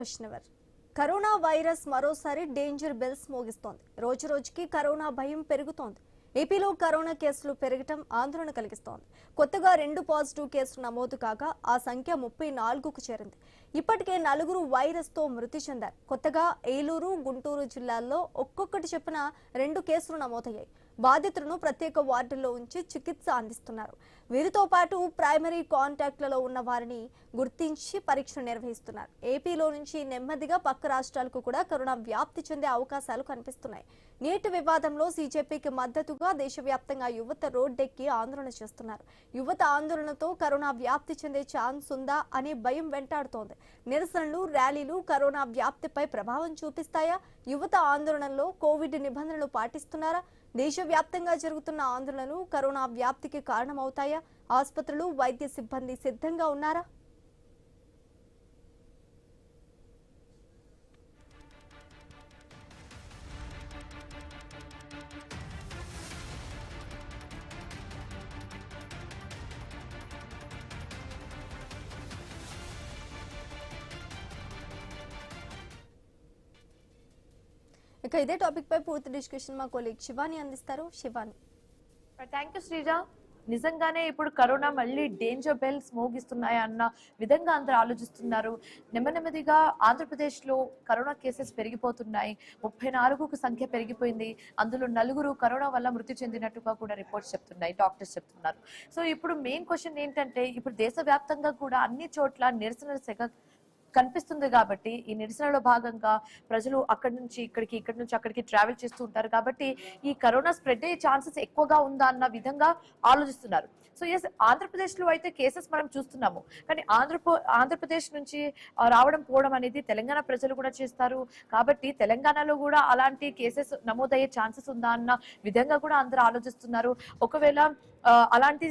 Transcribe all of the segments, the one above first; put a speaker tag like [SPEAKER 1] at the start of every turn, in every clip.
[SPEAKER 1] కృష్ణవర్ corona virus మరోసారి danger bells మోగిస్తోంది. రోజు రోజుకి కరోనా భయం పెరుగుతోంది. ఏపీలో కరోనా కేసులు పెరగటం ఆందోళన కలిగిస్తోంది. కొత్తగా 2 పాజిటివ్ కేసులు నమోదు కాగా ఆ సంఖ్య 34కు చేరింది. ఇప్పటికే 4 వైరస్ తో మృతి చెందారు. కొత్తగా ఏలూరు, గుంటూరు జిల్లాల్లో ఒక్కొక్కటి చొప్పున 2 కేసులు నమోదయ్యాయి. బాధితులను ప్రత్యేక వార్డుల్లో ఉంచి చికిత్స అందిస్తున్నారు. వీరితో పాటు ప్రైమరీ కాంటాక్ట్లలో ఉన్న వారిని గుర్తించి పరీక్షలు నిర్వహిస్తున్నారు. ఏపీలో నుంచి నెమ్మదిగా పక్క రాష్ట్రాలకు కూడా కరోనా వ్యాప్తి చెందే అవకాశాలు కనిపిస్తున్నాయి. నీటి వివాదంలో సీజేపీకి మద్దతుగా దేశవ్యాప్తంగా యువత రోడ్డెక్కి ఆందోళన చేస్తున్నారు. యువత ఆందోళనతో కరోనా వ్యాప్తి చెందే ఛాన్స్ ఉందా అని భయం వెంటాడుతోంది. నిరసనలు, ర్యాలీలు కరోనా వ్యాప్తిపై ప్రభావం చూపిస్తాయా? యువత ఆందోళనలో కోవిడ్ నిబంధనలు పాటిస్తున్నారా? దేశవ్యాప్తంగా జరుగుతున్న ఆందోళనలు కరోనా వ్యాప్తికి కారణమవుతాయా? ఆసుపత్రులు, వైద్య సిబ్బంది సిద్ధంగా ఉన్నారా? ఇక ఇదే టాపిక్ పై పూర్తి డిస్కషన్ మా కొలీగ్ శివాని అందిస్తారు. శివాని.
[SPEAKER 2] Thank you Sreeja. నిజంగానే ఇప్పుడు కరోనా మళ్ళీ డేంజర్ బెల్స్ మోగిస్తున్నాయా అన్న విధంగా అందరూ ఆలోచిస్తున్నారు. నెమ్మదిగా ఆంధ్రప్రదేశ్లో కరోనా కేసెస్ పెరిగిపోతున్నాయి. 34కు సంఖ్య పెరిగిపోయింది. అందులో 4 కరోనా వల్ల మృతి చెందినట్టుగా కూడా రిపోర్ట్స్ చెప్తున్నాయి, డాక్టర్స్ చెప్తున్నారు. సో ఇప్పుడు మెయిన్ క్వశ్చన్ ఏంటంటే, ఇప్పుడు దేశవ్యాప్తంగా కూడా అన్ని చోట్ల నిరసన సెగ కనిపిస్తుంది. కాబట్టి ఈ నిరసనలో భాగంగా ప్రజలు అక్కడి నుంచి ఇక్కడికి, ఇక్కడి నుంచి అక్కడికి ట్రావెల్ చేస్తూ ఉంటారు. కాబట్టి ఈ కరోనా స్ప్రెడ్ అయ్యే ఛాన్సెస్ ఎక్కువగా ఉందా అన్న విధంగా ఆలోచిస్తున్నారు. సో ఎస్, ఆంధ్రప్రదేశ్ లో అయితే కేసెస్ మనం చూస్తున్నాము. కానీ ఆంధ్రప్రదేశ్ నుంచి రావడం పోవడం అనేది తెలంగాణ ప్రజలు కూడా చేస్తారు. కాబట్టి తెలంగాణలో కూడా అలాంటి కేసెస్ నమోదయ్యే ఛాన్సెస్ ఉందా అన్న విధంగా కూడా అందరూ ఆలోచిస్తున్నారు. ఒకవేళ అలాంటి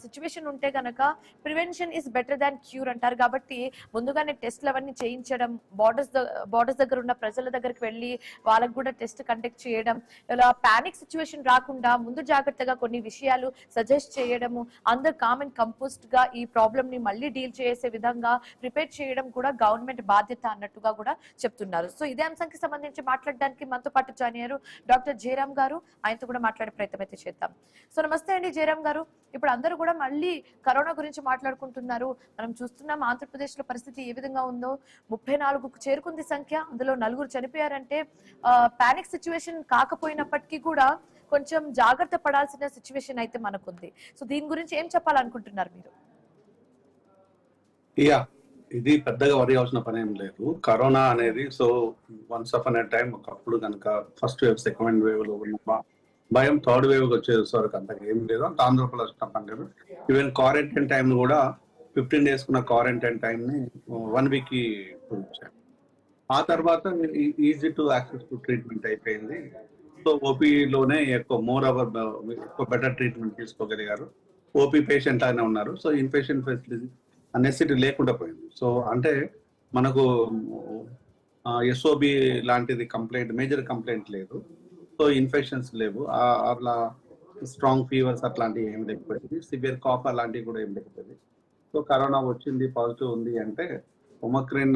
[SPEAKER 2] సిచ్యువేషన్ ఉంటే గనక prevention is better than cure అంటారు. కాబట్టి ముందుగానే టెస్ట్లు అవన్నీ చేయించడం, బార్డర్స్ దగ్గర ఉన్న ప్రజల దగ్గరికి వెళ్ళి వాళ్ళకు కూడా టెస్ట్ కండక్ట్ చేయడం, ఇలా పానిక్ సిచ్యువేషన్ రాకుండా ముందు జాగ్రత్తగా కొన్ని విషయాలు సజెస్ట్ చేయడము, అందరు కామ్ అండ్ కంపోస్ట్ గా ఈ ప్రాబ్లమ్ ని మళ్ళీ డీల్ చేసే విధంగా ప్రిపేర్ చేయడం కూడా గవర్నమెంట్ బాధ్యత అన్నట్టుగా కూడా చెప్తున్నారు. సో ఇదే అంశానికి సంబంధించి మాట్లాడడానికి మనతో పాటు జాయిన్ అయ్యారు డాక్టర్ జయరామ్ గారు. ఆయనతో కూడా మాట్లాడే ప్రయత్నం అయితే చేద్దాం. సో నమస్తే అండి జయరామ్ గారు. ఇప్పుడు అందరూ కూడా మళ్ళీ కరోనా గురించి మాట్లాడుకుంటున్నారు. మనం చూస్తున్నాం ఆంధ్రప్రదేశ్ లో పరిస్థితి ఏ విధంగా ఉందో. 34కు చేరుకుంది సంఖ్య. అందులో 4 చనిపోయారంటే పానిక్ సిచ్యువేషన్ కాకపోయినప్పటికీ కూడా కొంచెం జాగ్రత్త పడాల్సిన సిచ్యువేషన్ అయితే మనకుంది. సో దీని గురించి ఏం చెప్పాలనుకుంటున్నారు మీరు?
[SPEAKER 3] ఇది పెద్దగా వరి అవసరం పని ఏం లేదు. కరోనా అనేది సో వన్స్ అప్ అనే టైం ఒకప్పుడు కనుక ఫస్ట్ వేవ్, సెకండ్ వేవ్ లో ఉన్న భయం థర్డ్ వేవ్ వచ్చేసరికి అంతగా ఏం లేదు. అంత ఆంధ్రప్రదేశ్ పని లేదు. ఈవెన్ క్వారంటైన్ టైం కూడా 15 days కున్న క్వారంటైన్ టైం ని 1 week కి ఇచ్చారు. ఆ తర్వాత easy to access to treatment అయిపోయింది. సో ఓపీలోనే ఎక్కువ బెటర్ ట్రీట్మెంట్ తీసుకోగలిగారు. ఓపీ పేషెంట్ లాగానే ఉన్నారు. సో ఇన్పేషెంట్ ఫెసిలిటీ నెసెసిటీ లేకుండా పోయింది. సో అంటే మనకు ఎస్ఓబి లాంటిది మేజర్ కంప్లైంట్ లేదు. సో ఇన్ఫెక్షన్స్ లేవు. అట్లా స్ట్రాంగ్ ఫీవర్స్ అట్లాంటివి ఏం లేకపోయింది. సివియర్ కాఫ్ అలాంటివి కూడా ఏం లేకపోయింది. సో కరోనా వచ్చింది, పాజిటివ్ ఉంది అంటే ఒమిక్రాన్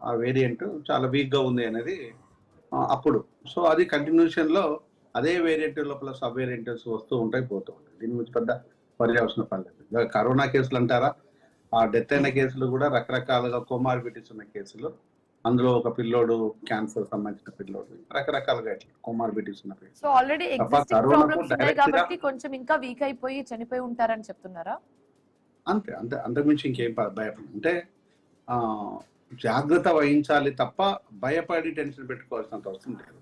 [SPEAKER 3] ఆ వేరియంట్ చాలా వీక్ గా ఉంది అనేది అప్పుడు. సో అది కంటిన్యూషన్ లో అదే వేరియంట్ లోపల సబ్ వేరియంట్స్ వస్తూ ఉంటాయి, పోతూ ఉంటాయి. దీని గురించి పెద్ద పర్యావసన పర్లేదు. కరోనా కేసులు అంటారా, ఆ డెత్ అయిన కేసులు కూడా రకరకాలుగా కోమార్బిడిటీస్ ఉన్న కేసులు. అందులో ఒక పిల్లోడు క్యాన్సర్ సంబంధించిన పిల్లోడు, రకరకాలుగా కోమార్బిడిటీస్ ఉన్న
[SPEAKER 2] సో ఆల్రెడీ ఎగ్జిస్టింగ్ ప్రాబ్లమ్స్ ఉన్నాయి కాబట్టి కొంచెం ఇంకా వీక్ అయిపోయి చనిపోయి ఉంటారని చెప్తున్నారా?
[SPEAKER 3] అంతే అంతే అంతకుమించి ఇంకేం భయపడి అంటే జాగ్రత్త వహించాలి తప్ప భయపడి టెన్షన్ పెట్టుకోవాల్సినంత అవసరం లేదు.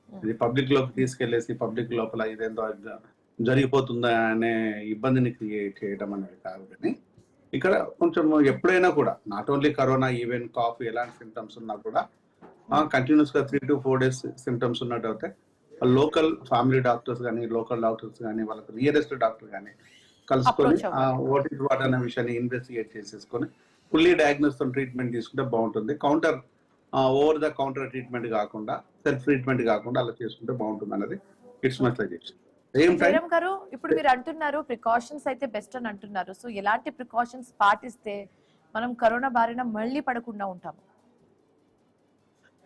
[SPEAKER 3] ఇది పబ్లిక్ లోకి తీసుకెళ్లేసి పబ్లిక్ లోపల ఇదేందో జరిగిపోతుందా అనే ఇబ్బందిని క్రియేట్ చేయడం అనేది కాదు. కానీ ఇక్కడ కొంచెం ఎప్పుడైనా కూడా not only corona, even cough ఎలాంటి సిమ్టమ్స్ ఉన్నా కూడా కంటిన్యూస్ గా 3 to 4 days సిమ్టమ్స్ ఉన్నట్టయితే లోకల్ ఫ్యామిలీ డాక్టర్స్ కానీ, లోకల్ డాక్టర్స్ కానీ, వాళ్ళకి నియరెస్ట్ డాక్టర్ కానీ కలుసుకొని వాట్ అనే విషయాన్ని ఇన్వెస్టిగేట్ చేసేసుకొని ఫుల్లీ డయాగ్నోస్ ట్రీట్మెంట్ తీసుకుంటే బాగుంటుంది. ఓవర్ ద కౌంటర్ ట్రీట్మెంట్ కాకుండా, సెల్ఫ్ ట్రీట్మెంట్ కాకుండా అలా చేసుకుంటే బాగుంటుంది అన్నది it's my suggestion.
[SPEAKER 2] Jayaram garu, ఇప్పుడు మీరు అంటున్నారు ప్రికాషన్స్ అయితే బెస్ట్ అని అంటున్నారు. సో ఎలాంటి ప్రికాషన్స్ పాటిస్తే మనం కరోనా బారిన మళ్ళీ పడకుండా ఉంటాము?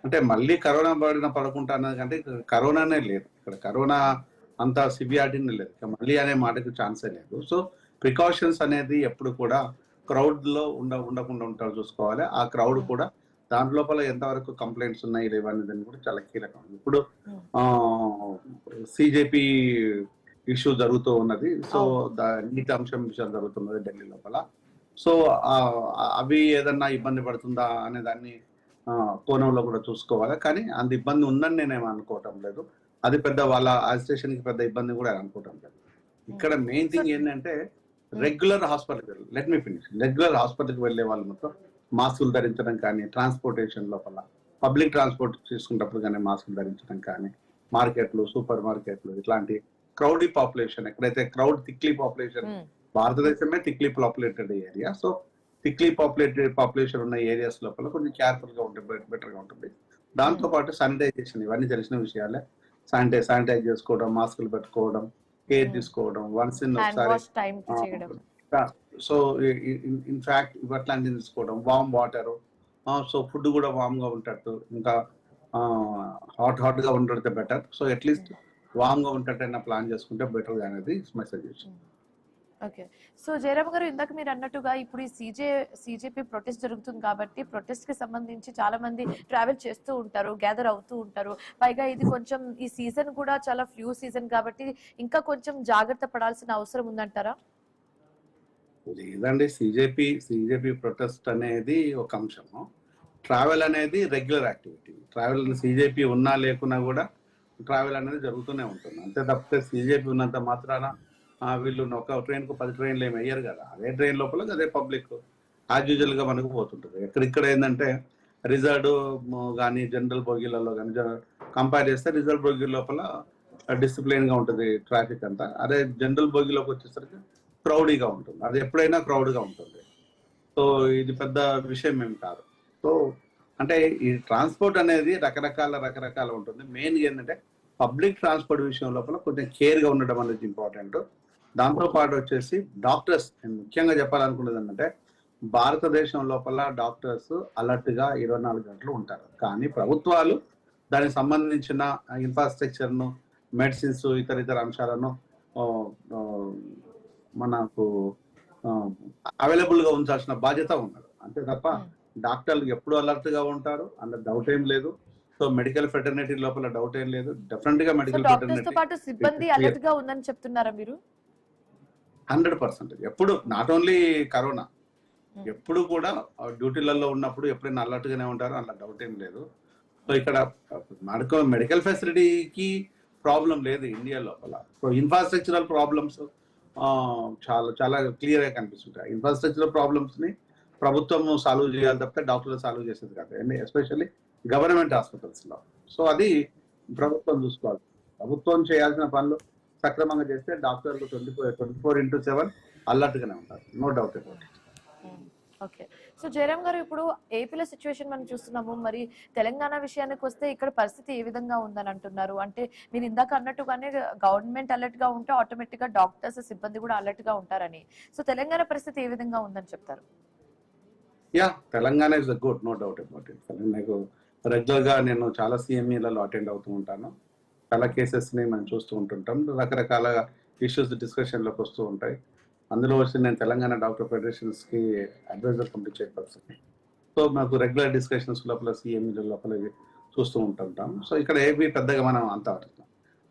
[SPEAKER 3] అంటే మళ్ళీ కరోనా బారిన పడకుండా అన్నది కంటే కరోనానే లేదు, ఇక్కడ కరోనా అంత సివియారిటీనే లేదు, ఇక మళ్ళీ అనే మాటకు ఛాన్సే లేదు. సో ప్రికాషన్స్ అనేది ఎప్పుడు కూడా క్రౌడ్ లో ఉండకుండా ఉంటారు చూసుకోవాలి. ఆ క్రౌడ్ కూడా దాని లోపల ఎంతవరకు కంప్లైంట్స్ ఉన్నాయి లేవనేది కూడా చాలా కీలకం. ఇప్పుడు సిజేపీ ఇష్యూ జరుగుతూ ఉన్నది. సో నీటి అంశం విషయం జరుగుతున్నది ఢిల్లీ లోపల. సో అవి ఏదన్నా ఇబ్బంది పడుతుందా అనే దాన్ని కోణంలో కూడా చూసుకోవాలి. కానీ అంత ఇబ్బంది ఉందని నేనేం అనుకోవటం లేదు. అది పెద్ద వాళ్ళ అజిటేషన్ కి పెద్ద ఇబ్బంది కూడా అనుకోవటం లేదు. ఇక్కడ మెయిన్ థింగ్ ఏంటంటే రెగ్యులర్ హాస్పిటల్కి లెట్ మీ ఫినిష్ రెగ్యులర్ హాస్పిటల్కి వెళ్ళే వాళ్ళు మొత్తం మాస్కులు ధరించడం కానీ, ట్రాన్స్పోర్టేషన్ లోపల పబ్లిక్ ట్రాన్స్పోర్ట్ తీసుకున్నప్పుడు కానీ మాస్కులు ధరించడం కానీ, మార్కెట్లు, సూపర్ మార్కెట్లు, ఇట్లాంటి క్రౌడీ పాపులేషన్ ఎక్కడైతే క్రౌడ్ థిక్లీ పాపులేషన్, భారతదేశమే thickly populated area. So thickly population ఉన్న ఏరియాస్ లోపల కొంచెం కేర్ఫుల్ గా ఉంటే బెటర్ గా ఉంటుంది. దాంతో పాటు శానిటైజేషన్ ఇవన్నీ తెలిసిన విషయాలే. శానిటైజ్ చేసుకోవడం, మాస్కులు పెట్టుకోవడం, కేర్ తీసుకోవడం, వన్స్ ఇన్ ఒకసారి. సో ఇన్ఫాక్ట్ ఇవట్లాంటివి తీసుకోవడం, వామ్ వాటర్, సో ఫుడ్ కూడా వామ్ గా ఉంటట్టు, ఇంకా హాట్ గా ఉండడితే బెటర్. సో అట్లీస్ట్ వామ్ గా ఉంటట్టైనా ప్లాన్ చేసుకుంటే బెటర్ అనేది my suggestion.
[SPEAKER 2] Okay. So Jayaram గారు, ఇందాక మీరు అన్నట్టుగా ఇప్పుడు ఈ సిజేపీ ప్రొటెస్ట్ జరుగుతుంది కాబట్టి ప్రొటెస్ట్ కి సంబంధించి చాలా మంది ట్రావెల్ చేస్తూ ఉంటారు, గ్యాదర్ అవుతూ ఉంటారు. పైగా ఇది కొంచెం ఈ సీజన్ కూడా చాలా ఫ్లూ సీజన్ కాబట్టి ఇంకా కొంచెం జాగ్రత్త పడాల్సిన అవసరం ఉందంటారా?
[SPEAKER 3] లేదండి, సిజేపీ ప్రొటెస్ట్ అనేది ఒక అంశము. ట్రావెల్ అనేది రెగ్యులర్ యాక్టివిటీ. ట్రావెల్ సిజేపీ ఉన్నా లేకున్నా కూడా ట్రావెల్ అనేది జరుగుతూనే ఉంటుంది. అంతే తప్పితే సిజేపీ ఉన్నంత మాత్రాన వీళ్ళు ఒక ట్రైన్ కు 10 ట్రైన్లు ఏమి అయ్యారు కదా. అదే ట్రైన్ లోపల అదే పబ్లిక్ యాజ్ యూజువల్ గా మనకు పోతుంటుంది. ఇక్కడ ఏంటంటే రిజర్వ్డ్ కానీ జనరల్ బోగీలలో కానీ కంపేర్ చేస్తే రిజర్వ్ బోగీ లోపల డిసిప్లైన్ గా ఉంటుంది ట్రాఫిక్ అంతా. అదే జనరల్ బోగీలోకి వచ్చేసరికి క్రౌడీగా ఉంటుంది. అది ఎప్పుడైనా క్రౌడ్ గా ఉంటుంది. సో ఇది పెద్ద విషయం ఏమి కాదు. సో అంటే ఈ ట్రాన్స్పోర్ట్ అనేది రకరకాల ఉంటుంది. మెయిన్ ఏంటంటే పబ్లిక్ ట్రాన్స్పోర్ట్ విషయం లోపల కొంచెం కేర్ గా ఉండడం అనేది ఇంపార్టెంట్. దాంతో పాటు వచ్చేసి డాక్టర్స్, నేను ముఖ్యంగా చెప్పాలనుకున్నది ఏంటంటే భారతదేశం లోపల డాక్టర్స్ అలర్ట్ గా 24 గంటలు ఉంటారు. కానీ ప్రభుత్వాలు దానికి సంబంధించిన ఇన్ఫ్రాస్ట్రక్చర్ ను, మెడిసిన్స్, ఇతర అంశాలను మనకు అవైలబుల్ గా ఉంచాల్సిన బాధ్యత ఉన్నది. అంతే తప్ప డాక్టర్లు ఎప్పుడు అలర్ట్ గా ఉంటారు అన్న డౌట్ ఏం లేదు. సో మెడికల్ ఫెటర్నిటీ లోపల డౌట్ ఏం లేదు. డెఫినెట్ గా మెడికల్
[SPEAKER 2] ఫెటర్నిటీ సిబ్బంది అలర్ట్ గా ఉందని చెప్తున్నారా మీరు?
[SPEAKER 3] 100%. ఎప్పుడు నాట్ ఓన్లీ కరోనా, ఎప్పుడు కూడా డ్యూటీలలో ఉన్నప్పుడు ఎప్పుడైనా అలర్ట్ గానే ఉంటారు, అలా డౌట్ ఏం లేదు. సో ఇక్కడ మెడికల్ ఫెసిలిటీకి ప్రాబ్లం లేదు ఇండియా లోపల. సో ఇన్ఫ్రాస్ట్రక్చరల్ ప్రాబ్లమ్స్ చాలా క్లియర్ గా కనిపిస్తుంటాయి. ఇన్ఫ్రాస్ట్రక్చరల్ ప్రాబ్లమ్స్ ని ప్రభుత్వం సాల్వ్ చేయాలి తప్పితే డాక్టర్లు సాల్వ్ చేసేది కాదు, ఎస్పెషల్లీ గవర్నమెంట్ హాస్పిటల్స్ లో. సో అది ప్రభుత్వం చూసుకోవాలి. ప్రభుత్వం చేయాల్సిన పనులు సక్రమంగా చేస్తే డాక్టర్లు 24/7 అలర్ట్ గానే ఉంటారు, no doubt about it.
[SPEAKER 2] Okay. So Jayaram garu, ఇప్పుడు ఏపీలో సిచ్యువేషన్ మనం చూస్తున్నాము. మరి తెలంగాణ విషయానికి వస్తే ఇక్కడ పరిస్థితి ఏ విధంగా ఉందని అంటున్నారు? అంటే మీరు ఇందాక అన్నట్టుగానే గవర్నమెంట్ అలర్ట్ గా ఉంటే ఆటోమేటిక్ గా డాక్టర్స్, సిబ్బంది కూడా అలర్ట్ గా ఉంటారని. సో తెలంగాణ పరిస్థితి ఏ విధంగా ఉందని చెప్తారు?
[SPEAKER 3] Yeah, Telangana is good, no doubt about it. నాకు రెగ్యులర్ గా నేను చాలా సిఎంఈలలో అటెండ్ అవుతూ ఉంటాను. చాలా కేసెస్ ని మనం చూస్తూ ఉంటుంటాం. రకరకాల ఇష్యూస్ డిస్కషన్ లోకి వస్తూ ఉంటాయి. అందులో వచ్చి నేను తెలంగాణ డాక్టర్ ఫెడరేషన్స్ కి అడ్వైజర్ కమిటీ చైర్పర్సన్. సో మాకు రెగ్యులర్ డిస్కషన్స్ లోపల సిఎంఈల లోపల చూస్తూ ఉంటుంటాం. సో ఇక్కడ ఏవి పెద్దగా మనం అంతా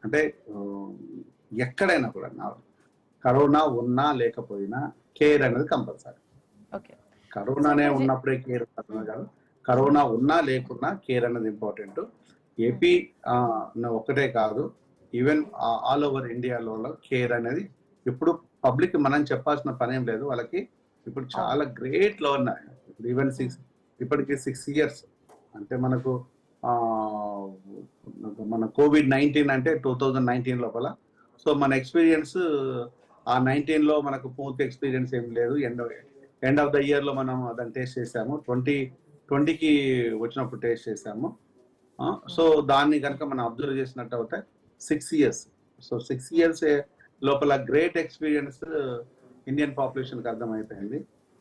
[SPEAKER 3] అంటే ఎక్కడైనా కూడా కరోనా ఉన్నా లేకపోయినా కేర్ అనేది కంపల్సరీ. కరోనానే ఉన్నప్పుడే కేర్ కాదు, కరోనా ఉన్నా లేకున్నా కేర్ అనేది ఇంపార్టెంట్. ఏపీ ఒక్కటే కాదు, ఈవెన్ ఆల్ ఓవర్ ఇండియాలో కేర్ అనేది ఇప్పుడు పబ్లిక్ మనం చెప్పాల్సిన పని ఏం లేదు. వాళ్ళకి ఇప్పుడు చాలా గ్రేట్ లో ఉన్నాయి. ఈవెన్ ఇప్పటికి 6 years అంటే మనకు మన COVID-19 అంటే 2019 లోపల. సో మన ఎక్స్పీరియన్స్ ఆ 19 లో మనకు పూర్తి ఎక్స్పీరియన్స్ ఏం లేదు. ఎండ్ ఆఫ్ ద ఇయర్ లో మనం దాన్ని టేస్ట్ చేసాము. 2020కి వచ్చినప్పుడు టేస్ట్ చేసాము. సో దాన్ని కనుక మనం అబ్జర్వ్ చేసినట్టు అయితే 6 years. సో 6 years లోపల గ్రేట్ ఎక్స్పీరియన్స్ ఇండియన్ పాపులేషన్కి అర్థమైపోయింది.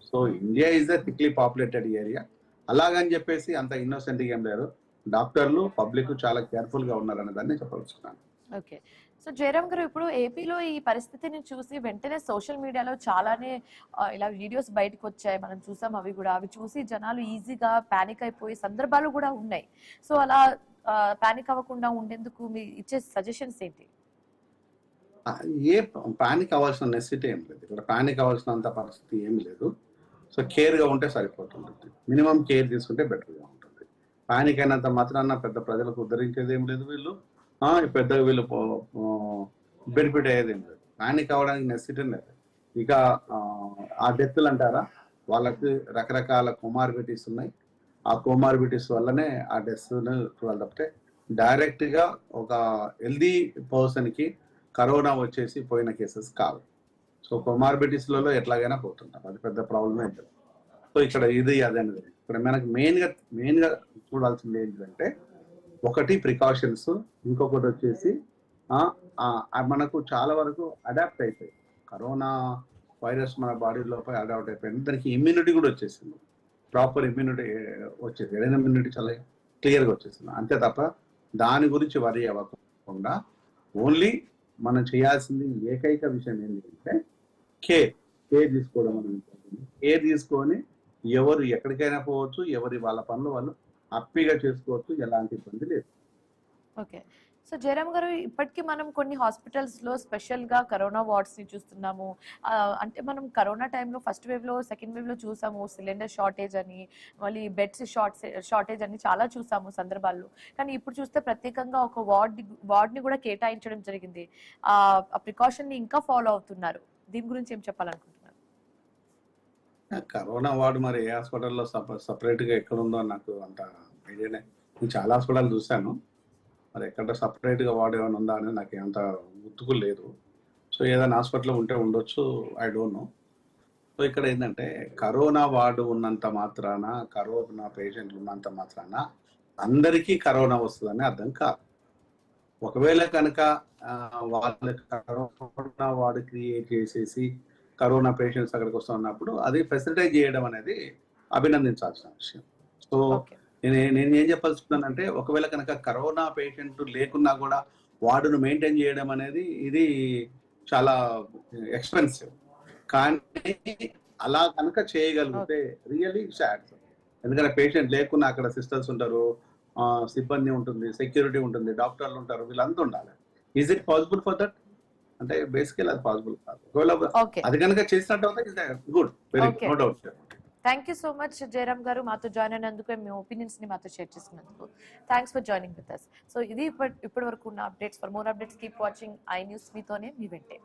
[SPEAKER 3] So India is a thickly populated area. అలాగని చెప్పేసి అంత ఇన్నోసెంట్గా ఏం లేదు. డాక్టర్లు పబ్లిక్ చాలా కేర్ఫుల్ గా ఉన్నారనే దాన్ని చెప్పవచ్చున్నాను.
[SPEAKER 2] ఓకే. సో జయరామ్ గారు, ఇప్పుడు ఏపీలో ఈ పరిస్థితిని చూసి వెంటనే సోషల్ మీడియాలో చాలానే ఇలా వీడియోస్ బయటకు వచ్చాయి, మనం చూసాం. అవి చూసి జనాలు ఈజీగా పానిక్ అయిపోయే సందర్భాలు కూడా ఉన్నాయి. సో అలా పానిక్ అవ్వకుండా ఉండేందుకు మీ ఇచ్చే సజెషన్స్ ఏంటి?
[SPEAKER 3] ఏ పానిక్ అవ్వాల్సిన నెసిటీ ఏం లేదు, ఇక్కడ పానిక్ అవ్వాల్సినంత పరిస్థితి ఏమి లేదు. సో కేర్ గా ఉంటే సరిపోతుంది, మినిమం కేర్ తీసుకుంటే బెటర్ గా ఉంటుంది. పానిక్ అయినంత మాత్రాన పెద్ద ప్రజలకు ఉద్ధరించేది ఏం లేదు, వీళ్ళు పెద్దగా వీళ్ళు బెనిఫిట్ అయ్యేది ఏం లేదు. పానిక్ అవ్వడానికి నెసిటీ లేదు. ఇక ఆ డెత్లు అంటారా, వాళ్ళకి రకరకాల కొమార్బిటీస్ ఉన్నాయి. ఆ కొమార్బిటీస్ వల్లనే ఆ డెత్స్ చూడాలి తప్పితే డైరెక్ట్ గా ఒక హెల్దీ పర్సన్ కి కరోనా వచ్చేసి పోయిన కేసెస్ కావు. సో కొమార్బిటీస్లలో ఎట్లాగైనా పోతుంటారు, అది పెద్ద ప్రాబ్లం ఏంటి. సో ఇక్కడ ఇది అదనేది ఇక్కడ మనకి మెయిన్ గా చూడాల్సింది ఏంటంటే, ఒకటి ప్రికాషన్స్, ఇంకొకటి వచ్చేసి మనకు చాలా వరకు అడాప్ట్ అయిపోయి కరోనా వైరస్ మన బాడీ లోపల అడాప్ట్ అయిపోయింది. దానికి ఇమ్యూనిటీ కూడా వచ్చేసింది, ప్రాపర్ ఇమ్యూనిటీ వచ్చేసి ఇమ్యూనిటీ చాలా క్లియర్గా వచ్చేసింది. అంతే తప్ప దాని గురించి వరి అవ్వకుండా ఓన్లీ మనం చేయాల్సింది ఏకైక విషయం ఏంటంటే కేర్ తీసుకోవడం అనేది. కేర్ తీసుకొని ఎవరు ఎక్కడికైనా పోవచ్చు, ఎవరి వాళ్ళ పనులు వాళ్ళు హ్యాపీగా చేసుకోవచ్చు, ఎలాంటి ఇబ్బంది లేదు.
[SPEAKER 2] ఓకే. సో జయరామ్ గారు, ఇప్పటికీ మనం కొన్ని హాస్పిటల్స్ లో స్పెషల్ గా కరోనా వార్డ్స్ ని చూస్తున్నాము. అంటే మనం కరోనా టైంలో ఫస్ట్ వేవ్ లో, సెకండ్ వేవ్ లో చూసాము సిలిండర్ షార్టేజ్ అని, మళ్ళీ బెడ్స్ షార్టేజ్ అని చాలా చూసాము సందర్భాల్లో. కానీ ఇప్పుడు చూస్తే ప్రత్యేకంగా ఒక వార్డ్ ని కూడా కేటాయించడం జరిగింది. ఆ ప్రికాషన్ ని ఇంకా ఫాలో అవుతున్నారు. దీని గురించి ఏం చెప్పాలనుకుంటున్నారు?
[SPEAKER 3] కరోనా వార్డు మరి ఏ హాస్పిటల్లో సపరేట్ గా ఎక్కడ ఉందో నాకు అంత ఐడియానే. నేను చాలా హాస్పిటల్ చూశాను, మరి ఎక్కడ సపరేట్ గా వార్డు ఏమైనా ఉందా అనేది నాకు అంత గుర్తుకు లేదు. సో ఏదైనా హాస్పిటల్ ఉంటే ఉండొచ్చు, ఐ డోంట్ నో. సో ఇక్కడ ఏంటంటే కరోనా వార్డు ఉన్నంత మాత్రాన, కరోనా పేషెంట్లు ఉన్నంత మాత్రాన అందరికీ కరోనా వస్తుందని అర్థం కాదు. ఒకవేళ కనుక వాళ్ళ కరోనా వార్డు క్రియేట్ చేసేసి కరోనా పేషెంట్స్ అక్కడికి వస్తున్నప్పుడు అది ఫెసిలిటైజ్ చేయడం అనేది అభినందించాల్సిన విషయం. సో నేను ఏం చెప్పాల్సిందంటే, ఒకవేళ కనుక కరోనా పేషెంట్ లేకున్నా కూడా వార్డును మెయింటైన్ చేయడం అనేది ఇది చాలా ఎక్స్పెన్సివ్. కానీ అలా కనుక చేయగలిగితే రియల్లీ సాడ్. ఎందుకంటే పేషెంట్ లేకున్నా అక్కడ సిస్టర్స్ ఉంటారు, సిబ్బంది ఉంటుంది, సెక్యూరిటీ ఉంటుంది, డాక్టర్లు ఉంటారు, వీళ్ళంతా ఉండాలి. Is it possible for that అంటే బేసికల్ అది పాసిబుల్ కాదు. ఒకవేళ అది కనుక చేసినట్టు అయితే good, very no doubt.
[SPEAKER 2] Thank you so much Jayaram garu, మాతో జాయిన్ అయినందుకు, మీ ఒపీనియన్స్ ని మాతో షేర్ చేసుకున్నందుకు. Thanks for joining with us. So ఇది ఇప్పటి వరకు ఉన్న updates. For more updates keep watching I news. మీతోనే మీ వెంటే.